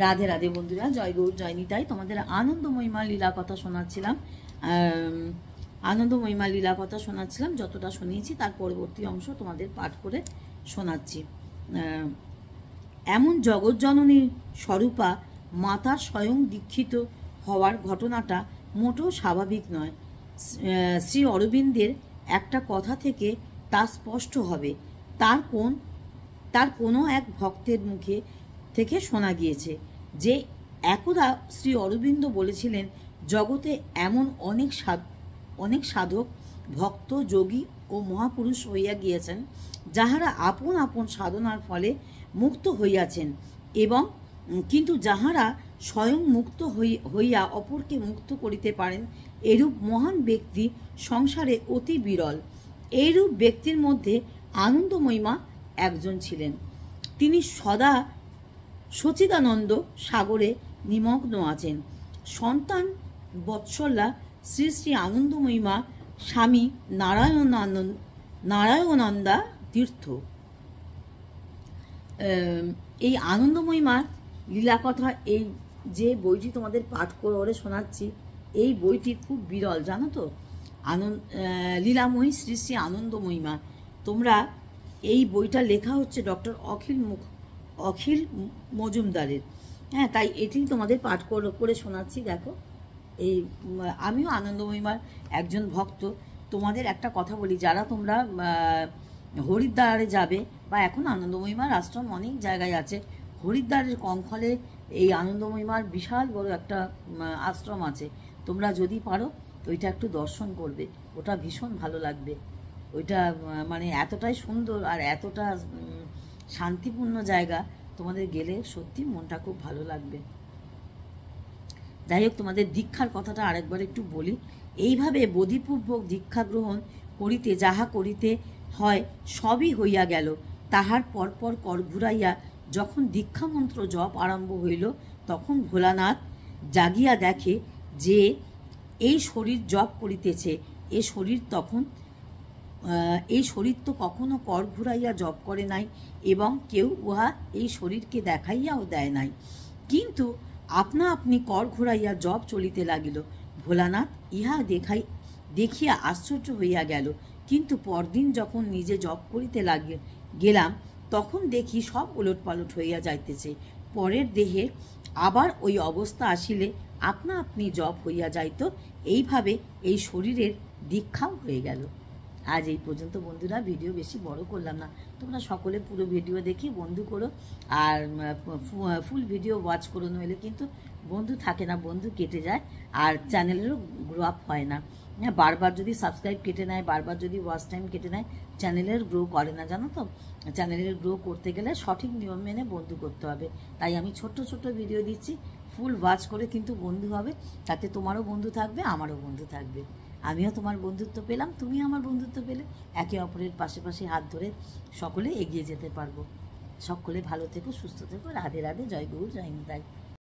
রাধে রাধে বন্ধুরা, জয় গৌর জয় নিতাই। তোমাদের আনন্দময়ীমা লীলা কথা শোনাচ্ছিলাম। আনন্দময়ীমা লীলা কথা শোনাচ্ছিলাম। যতটা শুনিয়েছি তার পরবর্তী অংশ তোমাদের পাঠ করে শোনাচ্ছি। এমন জগৎজননী স্বরূপা মাতা স্বয়ং দীক্ষিত হওয়ার ঘটনাটা মোটেও স্বাভাবিক নয়। শ্রী অরবিন্দের একটা কথা থেকে তা স্পষ্ট হবে। তার কোনো এক ভক্তের মুখে থেকে শোনা গিয়েছে যে একদা শ্রী অরবিন্দ বলেছিলেন, জগতে এমন অনেক সাধক, ভক্ত, যোগী ও মহাপুরুষ হইয়া গিয়েছেন, যাহারা আপন আপন সাধনার ফলে মুক্ত হইয়াছেন, এবং কিন্তু যাহারা স্বয়ং মুক্ত হইয়া অপরকে মুক্ত করিতে পারেন, এরূপ মহান ব্যক্তি সংসারে অতি বিরল। এইরূপ ব্যক্তির মধ্যে আনন্দময়ীমা একজন ছিলেন। তিনি সদা সচিদানন্দ সাগরে নিমগ্ন আছেন। সন্তান বৎসলা শ্রী শ্রী আনন্দময়ীমা স্বামী নারায়ণানন্দা তীর্থ। এই আনন্দময়ীমার লীলাকথা, এই যে বইটি তোমাদের পাঠ করে শোনাচ্ছি, এই বইটি খুব বিরল, জানো তো। লীলাময়ী শ্রী শ্রী আনন্দময়ীমা। তোমরা এই বইটা লেখা হচ্ছে ডক্টর অখিল মজুমদারের। হ্যাঁ, তাই এটি তোমাদের পাঠ করে শোনাচ্ছি। দেখো, এই আমিও আনন্দময়ীমার একজন ভক্ত। তোমাদের একটা কথা বলি, যারা তোমরা হরিদ্বারে যাবে, বা এখন আনন্দময়ীমার আশ্রম অনেক জায়গায় আছে, হরিদ্বারের কঙ্খলে এই আনন্দময়ীমার বিশাল বড় একটা আশ্রম আছে। তোমরা যদি পারো ওইটা একটু দর্শন করবে, ওটা ভীষণ ভালো লাগবে। ওইটা মানে এতটাই সুন্দর আর এতটা শান্তিপূর্ণ জায়গা, তোমাদের গেলে সত্যি মনটা খুব ভালো লাগবে। যাই হোক, তোমাদের দীক্ষার কথাটা আরেকবার একটু বলি। এইভাবে বোধিপূর্বক দীক্ষা গ্রহণ করিতে যাহা করিতে হয় সবই হইয়া গেল। তাহার পরপর কর ঘুরাইয়া যখন দীক্ষামন্ত্র জপ আরম্ভ হইল, তখন ভোলানাথ জাগিয়া দেখে যে এই শরীর জপ করিতেছে। এই শরীর তো কখনো কর ঘুরাইয়া জপ করে নাই, এবং কেউ উহা এই শরীরকে দেখাইয়াও দেয় নাই, কিন্তু আপনা আপনি কর ঘুরাইয়া জপ চলিতে লাগিল। ভোলানাথ ইহা দেখিয়া আশ্চর্য হইয়া গেল, কিন্তু পরদিন যখন নিজে জপ করিতে গেলাম, তখন দেখি সব ওলটপালট হইয়া যাইতেছে। পরের দেহে আবার ওই অবস্থা আসিলে আপনা আপনি জপ হইয়া যাইত। এইভাবে এই শরীরের দীক্ষাও হয়ে গেল। আজ এই পর্যন্ত বন্ধুরা, ভিডিও বেশি বড় করলাম না। তোমরা সকলে পুরো ভিডিও দেখে বন্ধু করো, আর ফুল ভিডিও ওয়াচ করো, নইলে কিন্তু বন্ধু থাকে না, বন্ধু কেটে যায়, আর চ্যানেলেরও গ্রো আপ হয় না। বারবার যদি সাবস্ক্রাইব কেটে নেয়, বারবার যদি ওয়াচ টাইম কেটে নেয়, চ্যানেলের গ্রো করে না, জানো তো। চ্যানেলের গ্রো করতে গেলে সঠিক নিয়ম মেনে বন্ধু করতে হবে। তাই আমি ছোট্ট ছোট্ট ভিডিও দিচ্ছি, ফুল ওয়াচ করে কিন্তু বন্ধু হবে, তাতে তোমারও বন্ধু থাকবে, আমারও বন্ধু থাকবে। আমিও তোমার বন্ধুত্ব পেলাম, তুমি আমার বন্ধুত্ব পেলে, একে অপরের পাশে হাত ধরে সকলে এগিয়ে যেতে পারবো। সকলে ভালো থেকো, সুস্থ থেকো। রাধে রাধে, জয় গৌর জয় নিতাই।